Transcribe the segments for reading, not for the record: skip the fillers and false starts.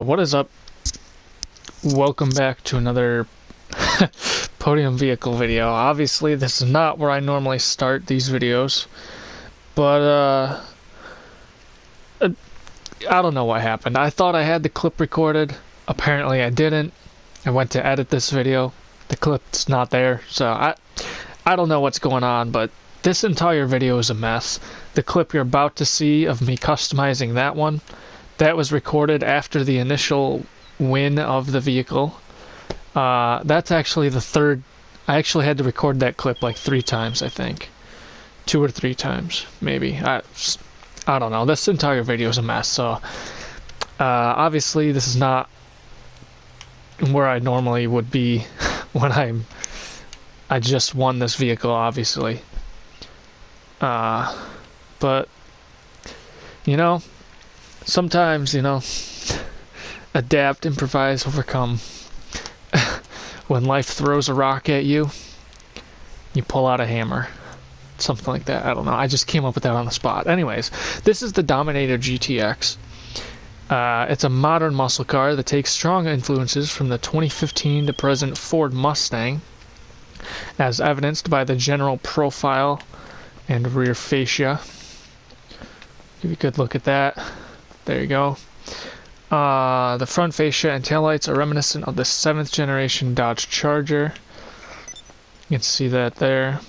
What is up? Welcome back to another podium vehicle video. Obviously, this is not where I normally start these videos, but I don't know what happened. I thought I had the clip recorded. Apparently, I didn't. I went to edit this video. The clip's not there, so I don't know what's going on, but this entire video is a mess. The clip you're about to see of me customizing that one, that was recorded after the initial win of the vehicle. That's actually the third. I actually had to record that clip like 3 times, I think. 2 or 3 times, maybe. I don't know. This entire video is a mess, so obviously this is not where I normally would be when I just won this vehicle, obviously. But you know, sometimes, adapt, improvise, overcome. When life throws a rock at you, you pull out a hammer. Something like that. I don't know. I just came up with that on the spot. Anyways, this is the Dominator GTX. It's a modern muscle car that takes strong influences from the 2015 to present Ford Mustang, as evidenced by the general profile and rear fascia. Give you a good look at that. There you go. The front fascia and taillights are reminiscent of the 7th generation Dodge Charger. You can see that there.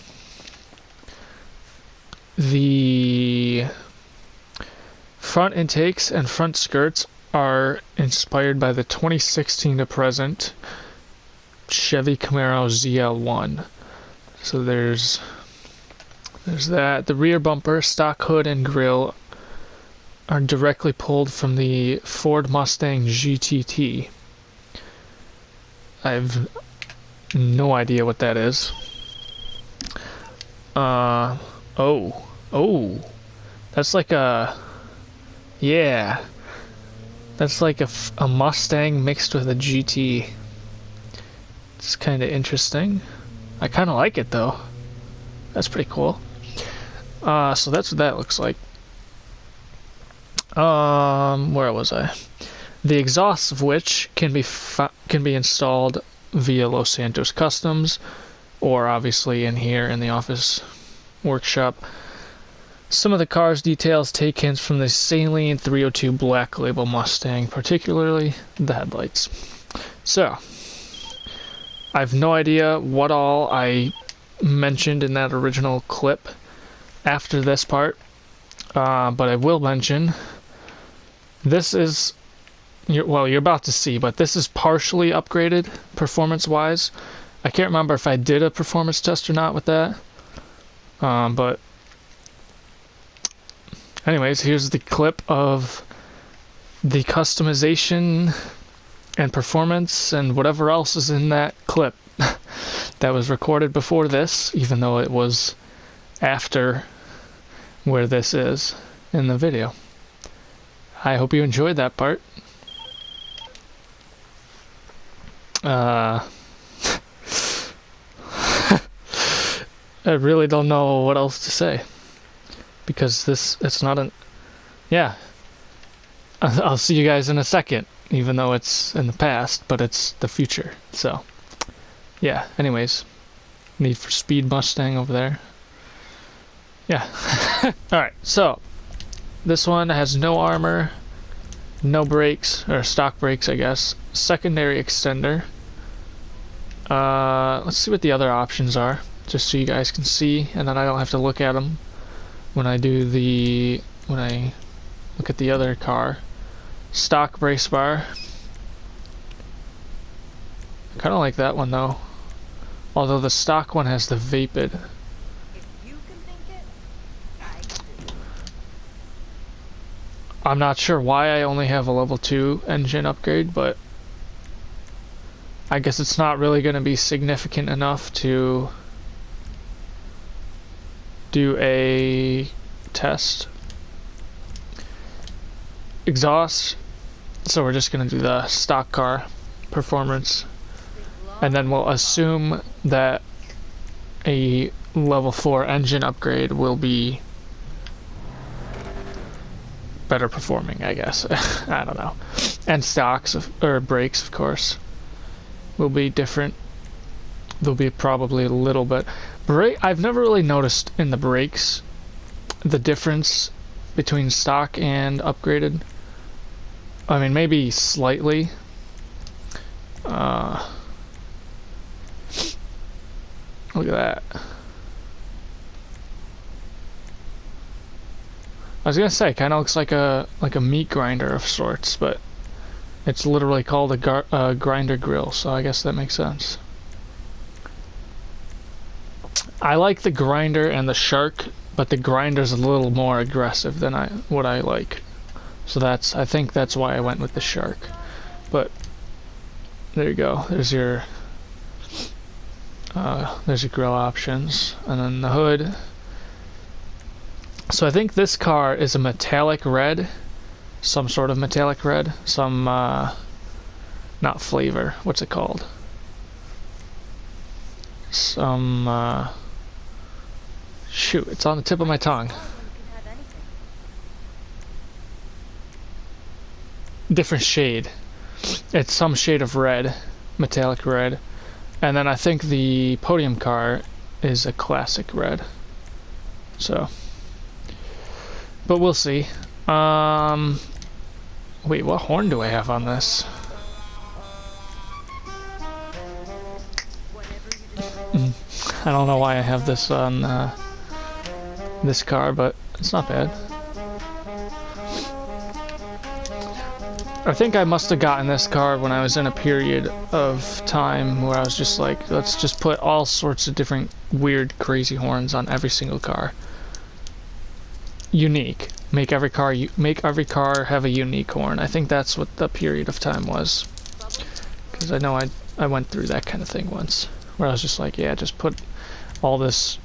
The front intakes and front skirts are inspired by the 2016 to present Chevy Camaro ZL1. So there's that. The rear bumper, stock hood, and grille are directly pulled from the Ford Mustang GTT. I have no idea what that is. Oh, that's like a, yeah, that's like a Mustang mixed with a GT. It's kind of interesting. I kind of like it though. That's pretty cool. So that's what that looks like. Where was I? The exhausts of which can be installed via Los Santos Customs, or obviously in here in the office workshop. Some of the car's details take hints from the Saline 302 Black Label Mustang, particularly the headlights. So, I have no idea what all I mentioned in that original clip after this part, but I will mention this is, you're about to see, but this is partially upgraded performance-wise. I can't remember if I did a performance test or not with that, but anyways, here's the clip of the customization and performance and whatever else is in that clip that was recorded before this, even though it was after where this is in the video. I hope you enjoyed that part. I really don't know what else to say, because it's not an, yeah, I'll see you guys in a second, even though it's in the past, but it's the future. So yeah, anyways, Need for Speed Mustang over there. Yeah. Alright, so this one has no armor, no brakes, or stock brakes, I guess. Secondary extender. Let's see what the other options are, just so you guys can see, and then I don't have to look at them when I look at the other car. Stock brace bar. I kind of like that one though, although the stock one has the Vapid. I'm not sure why I only have a level 2 engine upgrade, but I guess it's not really going to be significant enough to do a test. Exhaust, so we're just going to do the stock car performance, and then we'll assume that a level 4 engine upgrade will be better performing, I guess. I don't know. And stocks, or brakes, of course, will be different. There'll be probably a little bit. I've never really noticed in the brakes the difference between stock and upgraded. I mean, maybe slightly. Look at that. I was gonna say, kind of looks like a meat grinder of sorts, but it's literally called a grinder grill, so I guess that makes sense. I like the grinder and the shark, but the grinder's a little more aggressive than what I like. So I think that's why I went with the shark. But there you go. There's your grill options, and then the hood. So I think this car is a metallic red, some sort of metallic red, some not flavor. What's it called? Some shoot, it's on the tip of my tongue. Different shade. It's some shade of red, metallic red. And then I think the podium car is a classic red. So, but we'll see. Wait, what horn do I have on this? I don't know why I have this on this car, but it's not bad. I think I must have gotten this car when I was in a period of time where I was just like, let's just put all sorts of different weird, crazy horns on every single car. Unique. Make every car have a unique horn. I think that's what the period of time was. Because I know I went through that kind of thing once, where I was just like, yeah, just put all this,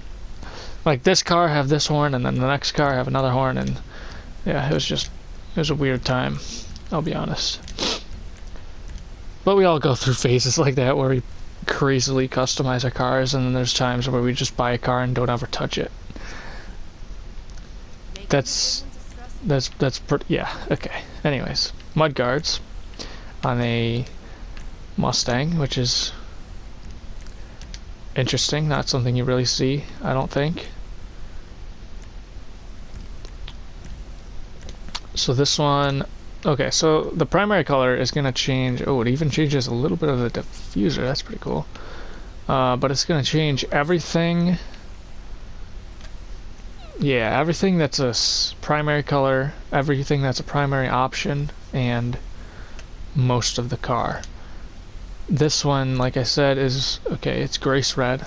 like this car have this horn, and then the next car have another horn, and yeah, it was a weird time, I'll be honest. But we all go through phases like that where we crazily customize our cars, and then there's times where we just buy a car and don't ever touch it. That's pretty, yeah, okay. Anyways, mudguards on a Mustang, which is interesting, not something you really see, I don't think. So this one, okay, so the primary color is going to change. Oh, it even changes a little bit of the diffuser, that's pretty cool. But it's going to change everything. Yeah, everything that's a primary color, everything that's a primary option, and most of the car. This one, like I said, is, okay, it's grace red.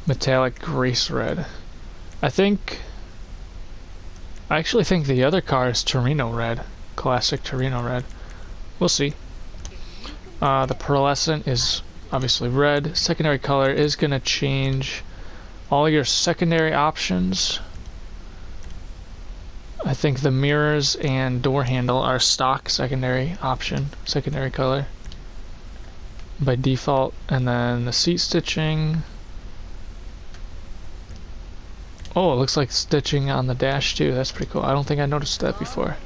Metallic grace red. I actually think the other car is Torino red. Classic Torino red. We'll see. The pearlescent is obviously red. Secondary color is going to change all your secondary options. I think the mirrors and door handle are stock secondary option, secondary color by default, and then the seat stitching. Oh, it looks like stitching on the dash too. That's pretty cool. I don't think I noticed that before.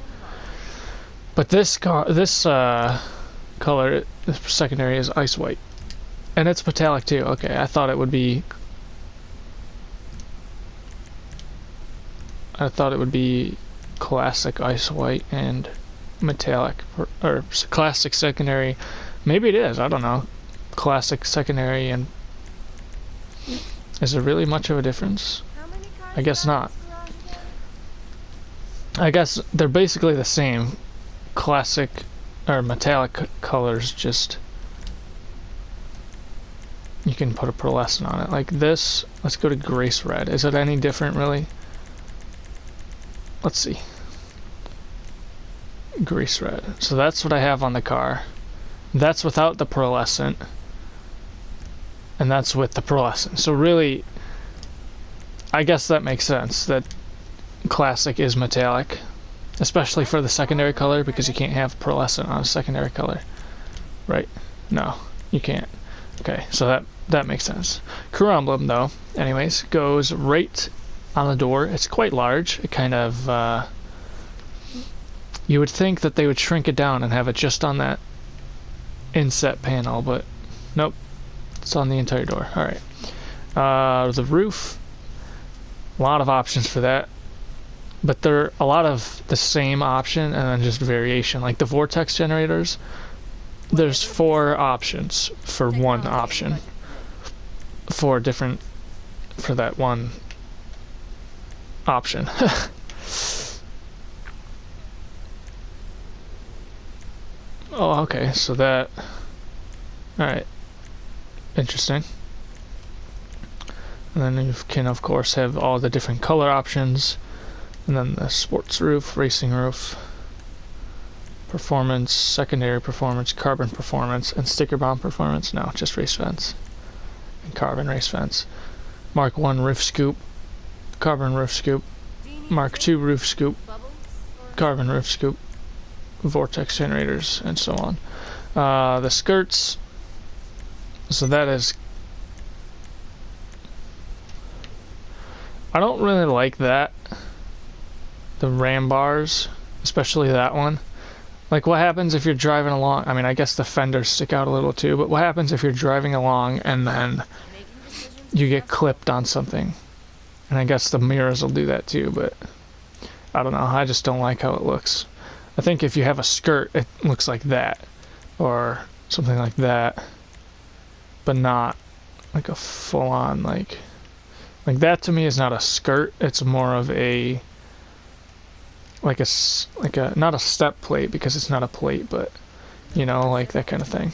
But this color, this secondary is ice white, and it's metallic too. Okay, I thought it would be. Classic ice white and metallic, or classic secondary. Maybe it is, I don't know. Classic secondary, and is there really much of a difference? I guess not. I guess they're basically the same. Classic or metallic colors, just you can put a pearlescent on it. Like this, let's go to grace red. Is it any different really? Let's see. Grace red. So that's what I have on the car. That's without the pearlescent. And that's with the pearlescent. So really, I guess that makes sense that classic is metallic. Especially for the secondary color, because you can't have pearlescent on a secondary color. Right? No, you can't. Okay, so that makes sense. Crew emblem, though, anyways, goes right on the door. It's quite large. It kind of You would think that they would shrink it down and have it just on that inset panel, but nope, it's on the entire door. Alright. The roof, a lot of options for that, but they're a lot of the same option and then just variation. Like the vortex generators, there's 4 options for one option. 4 different for that one option. Oh, okay, so that... Alright. Interesting. And then you can, of course, have all the different color options. And then the sports roof, racing roof, performance, secondary performance, carbon performance, and sticker bomb performance. No, just race fence. And carbon race fence. Mark 1 roof scoop, carbon roof scoop, Mark 2 roof scoop, carbon roof scoop, vortex generators, and so on. The skirts, so that is... I don't really like that. The ram bars, especially that one. Like, what happens if you're driving along? I mean, I guess the fenders stick out a little too, but what happens if you're driving along and then you get clipped on something? And I guess the mirrors will do that too, but I don't know. I just don't like how it looks. I think if you have a skirt, it looks like that, or something like that, but not like a full-on, like that to me is not a skirt. It's more of a like a not a step plate, because it's not a plate, but you know, like that kind of thing.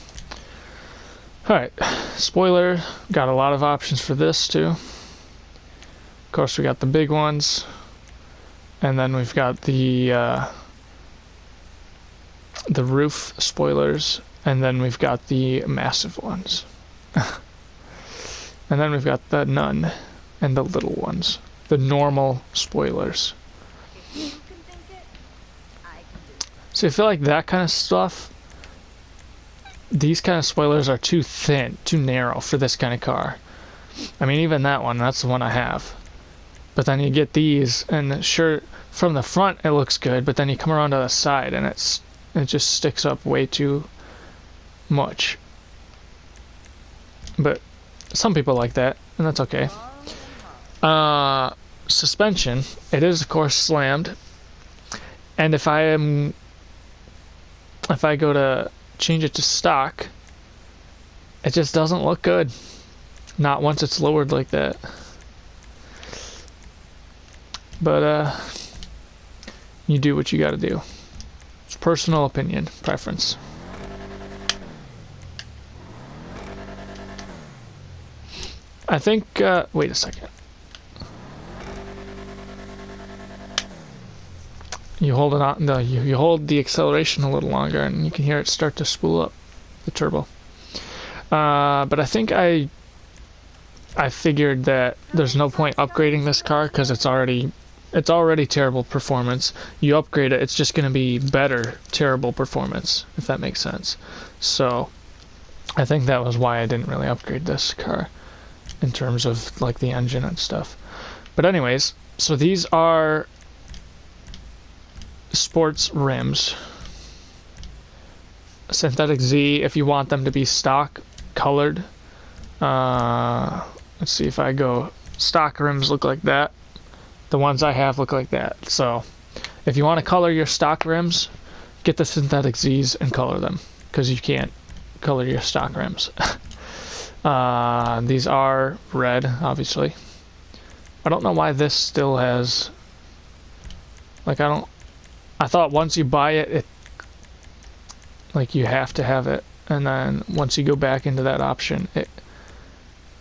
All right, spoiler, got a lot of options for this too. Of course, we got the big ones, and then we've got the roof spoilers, and then we've got the massive ones. And then we've got the none and the little ones, the normal spoilers. So I feel like that kind of stuff, these kind of spoilers are too thin, too narrow for this kind of car. I mean, even that one, that's the one I have. But then you get these, and sure, from the front it looks good, but then you come around to the side and it just sticks up way too much. But some people like that, and that's okay. Suspension, it is of course slammed, and if I go to change it to stock, it just doesn't look good. Not once it's lowered like that. But you do what you gotta do. It's personal opinion, preference. I think, wait a second. You hold it on, no, you hold the acceleration a little longer and you can hear it start to spool up the turbo. But I think I figured that there's no point upgrading this car because it's already terrible performance. You upgrade it, it's just going to be better terrible performance, if that makes sense. So I think that was why I didn't really upgrade this car in terms of like the engine and stuff. But anyways, so these are sports rims. Synthetic Z, if you want them to be stock colored. Let's see, if I go stock rims look like that. The ones I have look like that. So if you want to color your stock rims, get the synthetic Z's and color them, because you can't color your stock rims. These are red, obviously. I don't know why this still has, like, I thought once you buy it, like, you have to have it, and then once you go back into that option,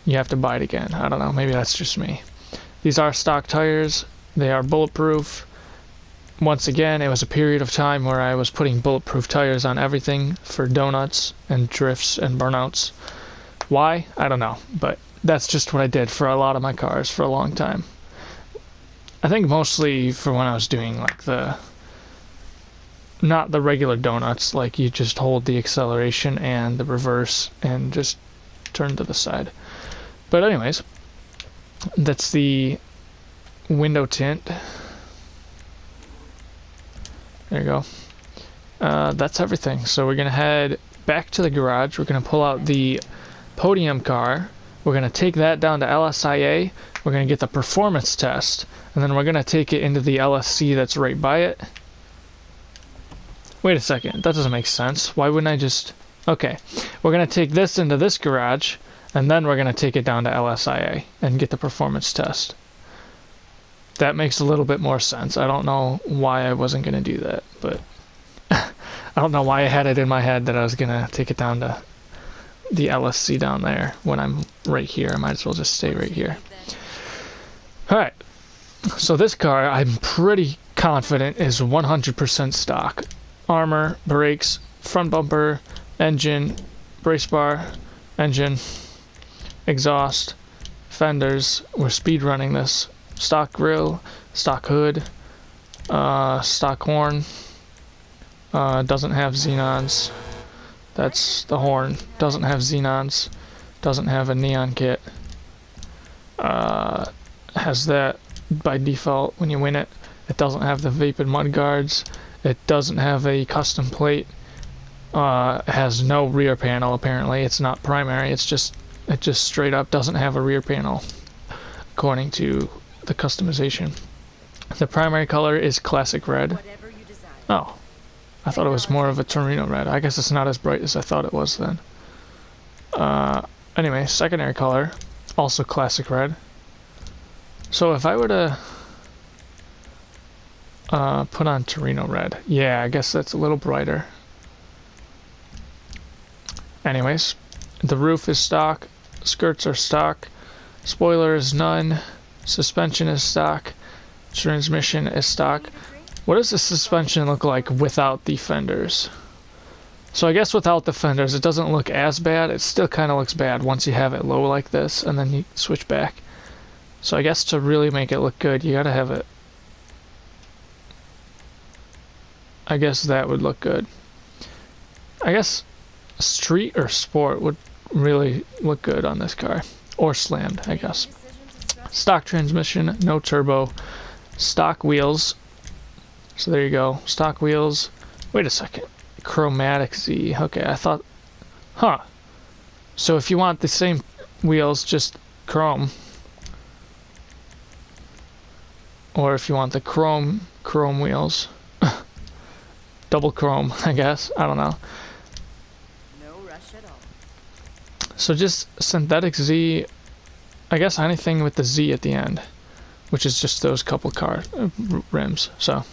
you have to buy it again. I don't know, maybe that's just me. These are stock tires. They are bulletproof. Once again, it was a period of time where I was putting bulletproof tires on everything for donuts and drifts and burnouts. Why? I don't know, but that's just what I did for a lot of my cars for a long time. I think mostly for when I was doing like not the regular donuts, like you just hold the acceleration and the reverse and just turn to the side. But anyways, that's the window tint. There you go. That's everything. So we're gonna head back to the garage. We're gonna pull out the podium car. We're gonna take that down to LSIA. We're gonna get the performance test, and then we're gonna take it into the LSC that's right by it. Wait a second, that doesn't make sense. Why wouldn't I just... Okay, we're gonna take this into this garage, and then we're gonna take it down to LSIA and get the performance test. That makes a little bit more sense. I don't know why I wasn't gonna do that, but I don't know why I had it in my head that I was gonna take it down to the LSC down there when I'm right here. I might as well just stay right here. Alright, so this car I'm pretty confident is 100% stock. Armor, brakes, front bumper, engine, brace bar, engine, exhaust, fenders. We're speed running this. Stock grille, stock hood, stock horn. Doesn't have xenons. That's the horn. Doesn't have xenons. Doesn't have a neon kit. Has that by default when you win it. It doesn't have the Vapid mud guards. It doesn't have a custom plate. It has no rear panel apparently. It's not primary. It just straight up doesn't have a rear panel according to the customization. The primary color is classic red. Oh, I thought it was more of a Torino red. I guess it's not as bright as I thought it was then. Anyway, secondary color, also classic red. So if I were to put on Torino red, yeah, I guess that's a little brighter. Anyways, the roof is stock, skirts are stock, spoiler is none, suspension is stock, transmission is stock. What does the suspension look like without the fenders? So I guess without the fenders it doesn't look as bad. It still kind of looks bad once you have it low like this and then you switch back. So I guess to really make it look good you gotta have it. I guess that would look good. I guess street or sport would really look good on this car. Or slammed, I guess. Stock transmission, no turbo. Stock wheels. So there you go. Stock wheels. Wait a second. Chromatic Z. Okay, I thought... Huh. So if you want the same wheels, just chrome. Or if you want the chrome wheels. Double chrome, I guess. I don't know. No rush at all. So just synthetic Z. I guess anything with the Z at the end. Which is just those couple rims. So...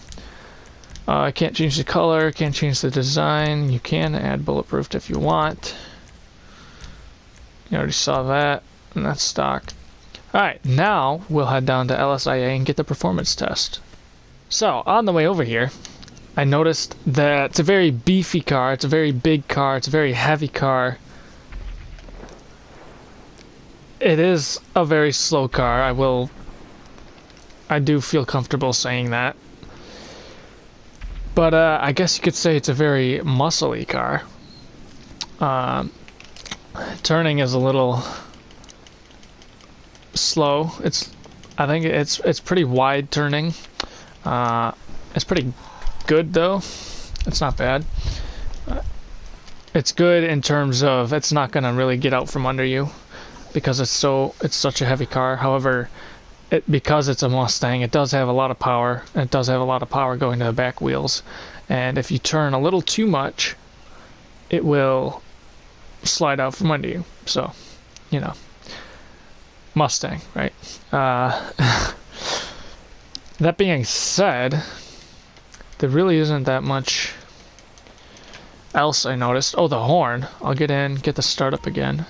I can't change the color, can't change the design. You can add bulletproofed if you want. You already saw that, and that's stock. Alright, now we'll head down to LSIA and get the performance test. So, on the way over here, I noticed that it's a very beefy car, it's a very big car, it's a very heavy car. It is a very slow car, I do feel comfortable saying that. But I guess you could say it's a very muscly car. Turning is a little slow. I think it's pretty wide turning. It's pretty good though. It's not bad. It's good in terms of it's not gonna really get out from under you because it's such a heavy car. However, because it's a Mustang, it does have a lot of power. And it does have a lot of power going to the back wheels. And if you turn a little too much, it will slide out from under you. So, you know, Mustang, right? That being said, there really isn't that much else I noticed. Oh, the horn. I'll get in, get the startup again.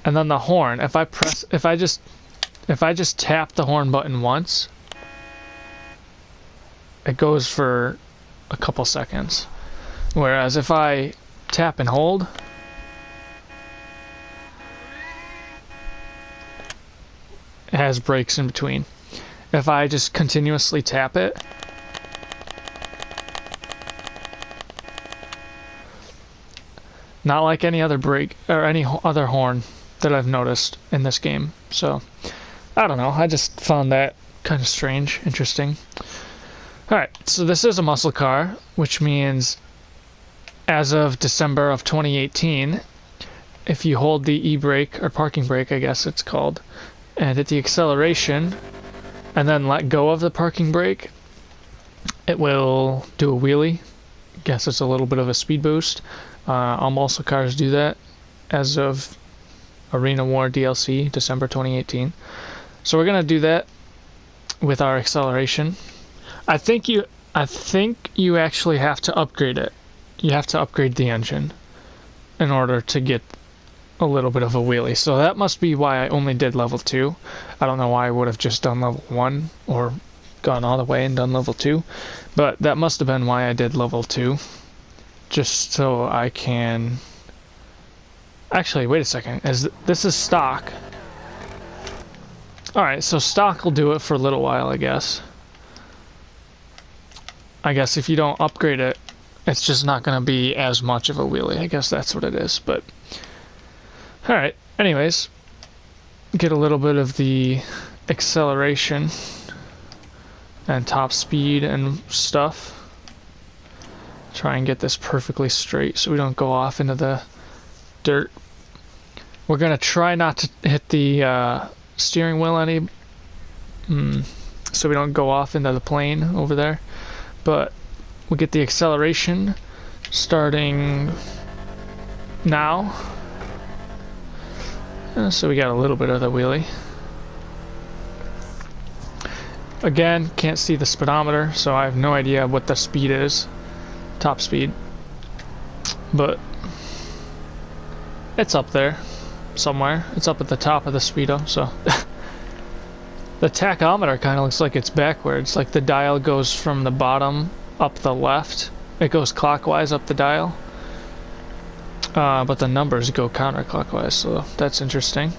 And then the horn, if I just tap the horn button once, it goes for a couple seconds. Whereas if I tap and hold, it has breaks in between. If I just continuously tap it, not like any other brake or any other horn that I've noticed in this game. So I don't know, I just found that kind of strange, interesting. Alright, so this is a muscle car, which means as of December of 2018, if you hold the e-brake, or parking brake I guess it's called, and hit the acceleration, and then let go of the parking brake, it will do a wheelie. Guess it's a little bit of a speed boost. All muscle cars do that as of Arena War DLC, December 2018. So we're gonna do that with our acceleration. I think you actually have to upgrade it. You have to upgrade the engine in order to get a little bit of a wheelie. So that must be why I only did level 2. I don't know why I would have just done level 1 or gone all the way and done level 2, but that must have been why I did level 2, just so I can actually wait a second, this is stock. Alright, so stock will do it for a little while, I guess if you don't upgrade it, it's just not going to be as much of a wheelie. I guess that's what it is. But alright, anyways, get a little bit of the acceleration and top speed and stuff. Try and get this perfectly straight so we don't go off into the dirt. We're going to try not to hit the steering wheel any so we don't go off into the plane over there. But we'll get the acceleration starting now. So we got a little bit of the wheelie. Again, can't see the speedometer, so I have no idea what the speed is, top speed. But it's up there somewhere. It's up at the top of the speedo, so the tachometer kind of looks like it's backwards. Like the dial goes from the bottom up the left. It goes clockwise up the dial. But the numbers go counterclockwise, so that's interesting.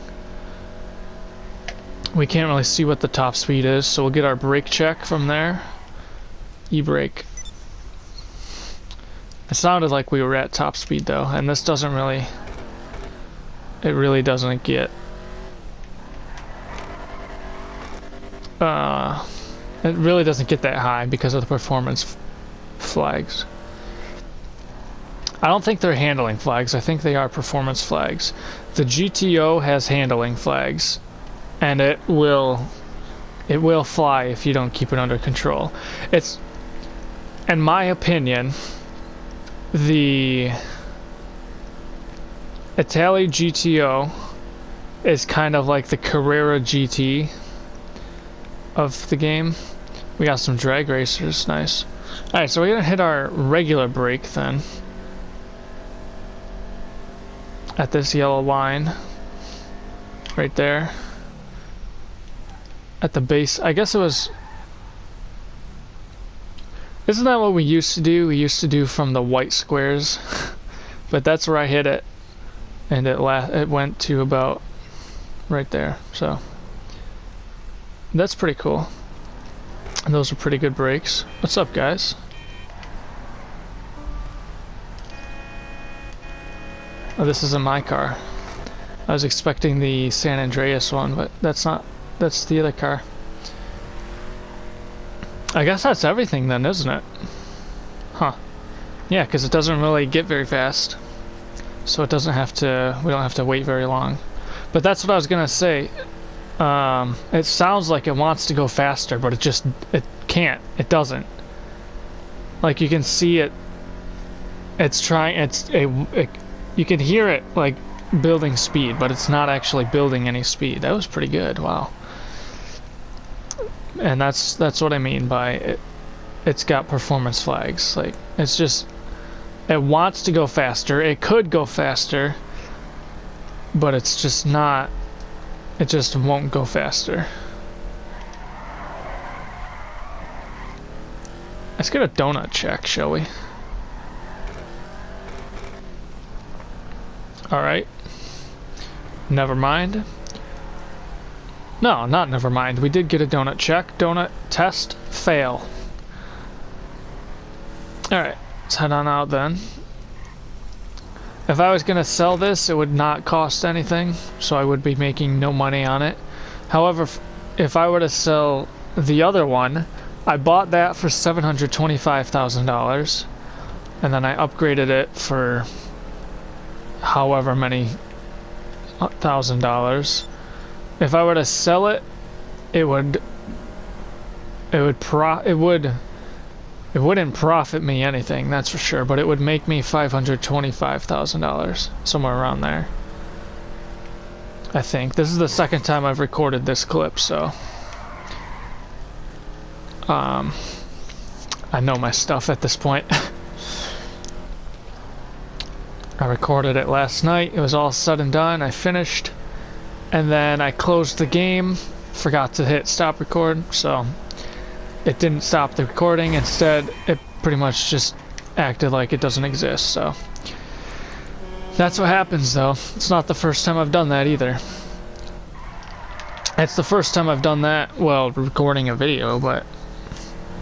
We can't really see what the top speed is, so we'll get our brake check from there. E-brake. It sounded like we were at top speed though, and this doesn't really... It really doesn't get... it really doesn't get that high because of the performance flags. I don't think they're handling flags, I think they are performance flags. The GTO has handling flags, and it will fly if you don't keep it under control. It's, in my opinion, the Italy GTO is kind of like the Carrera GT of the game. We got some drag racers, nice. Alright, so we're gonna hit our regular brake then. At this yellow line. Right there. At the base, I guess it was... Isn't that what we used to do? We used to do from the white squares. But that's where I hit it. And it went to about right there, so... That's pretty cool. And those are pretty good brakes. What's up, guys? Oh, this isn't my car. I was expecting the San Andreas one, but that's not. That's the other car. I guess that's everything then, isn't it? Huh. Yeah, because it doesn't really get very fast. So it doesn't have to... We don't have to wait very long. But that's what I was gonna say. It sounds like it wants to go faster, but it can't. It doesn't. Like you can see it. It's trying. You can hear it like building speed, but it's not actually building any speed. That was pretty good. Wow. And that's what I mean by it. It's got performance flags. Like it's just. It wants to go faster. It could go faster, but it's just not. It just won't go faster. Let's get a donut check, shall we? Alright. Never mind. No, not never mind. We did get a donut check. Donut test fail. Alright, let's head on out then. If I was gonna sell this, it would not cost anything, so I would be making no money on it. However, if I were to sell the other one, I bought that for $725,000, and then I upgraded it for however many $1,000. If I were to sell it, it wouldn't profit me anything, that's for sure, but it would make me $525,000, somewhere around there. I think. This is the second time I've recorded this clip, so I know my stuff at this point. I recorded it last night, it was all said and done, I finished, and then I closed the game, forgot to hit stop record, so it didn't stop the recording. Instead, it pretty much just acted like it doesn't exist, so that's what happens, though. It's not the first time I've done that either. It's the first time I've done that, well, recording a video, but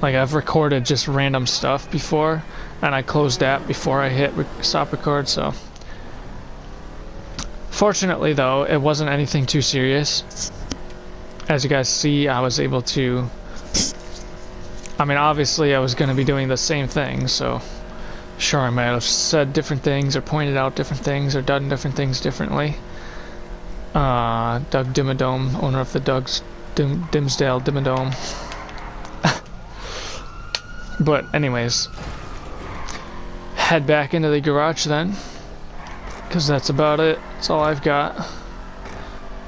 like I've recorded just random stuff before, and I closed that before I hit stop record, so fortunately, though, it wasn't anything too serious. As you guys see, I was able to, I mean, obviously I was going to be doing the same thing, so sure I might have said different things or pointed out different things or done different things differently. Doug Dimmadome, owner of the Dimsdale Dimmadome. But anyways, head back into the garage then, because that's about it. That's all I've got.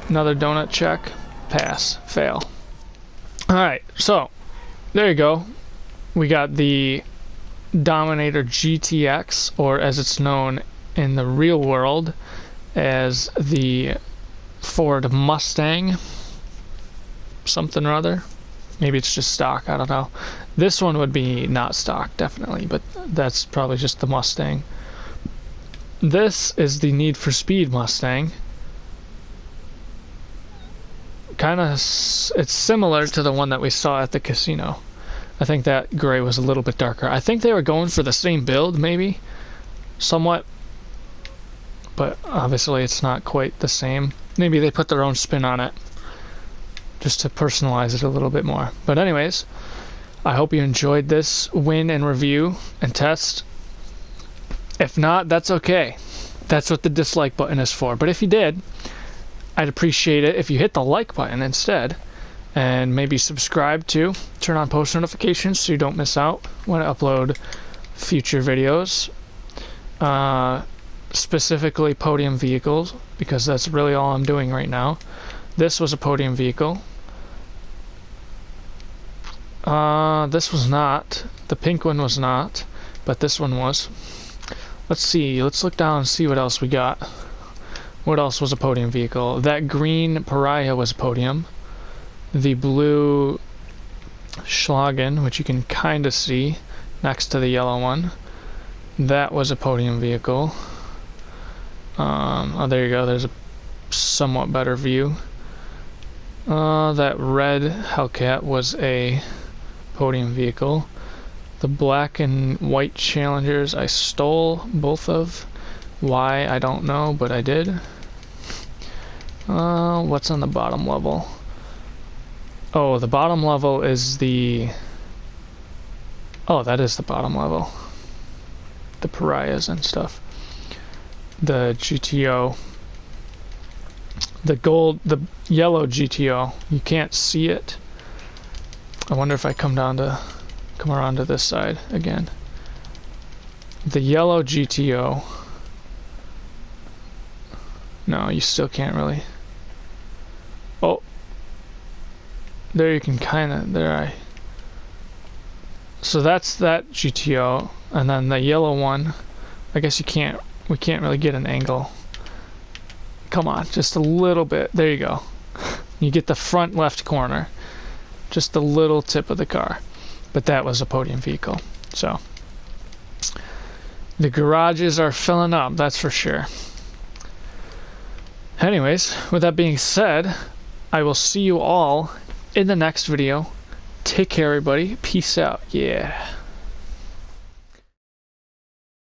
Another donut check. Pass. Fail. Alright, so there you go. We got the Dominator GTX, or as it's known in the real world as the Ford Mustang something or other. Maybe it's just stock, I don't know. This one would be not stock, definitely, but that's probably just the Mustang. This is the Need for Speed Mustang. It's similar to the one that we saw at the casino. I think that gray was a little bit darker. I think they were going for the same build, maybe, somewhat, but obviously it's not quite the same. Maybe they put their own spin on it, just to personalize it a little bit more. But anyways, I hope you enjoyed this win and review and test. If not, that's okay. That's what the dislike button is for. But if you did, I'd appreciate it if you hit the like button instead, and maybe subscribe too. Turn on post notifications so you don't miss out when I upload future videos. Specifically podium vehicles, because that's really all I'm doing right now. This was a podium vehicle. This was not. The pink one was not, but this one was. Let's see. Let's look down and see what else we got. What else was a podium vehicle? That green Pariah was a podium. The blue Schlagen, which you can kind of see next to the yellow one, that was a podium vehicle. Oh, there you go. There's a somewhat better view. That red Hellcat was a podium vehicle. The black and white Challengers I stole both of. Why, I don't know, but I did. What's on the bottom level? Oh, the bottom level is the... Oh, that is the bottom level. The Pariahs and stuff. The GTO. The yellow GTO. You can't see it. I wonder if I come around to this side again. The yellow GTO. No, you still can't really. Oh, there you can kind of, so that's that GTO, and then the yellow one, I guess we can't really get an angle. Come on, just a little bit, there you go. You get the front left corner, just the little tip of the car, but that was a podium vehicle. So the garages are filling up, that's for sure. Anyways, with that being said, I will see you all in the next video. Take care, everybody. Peace out. Yeah.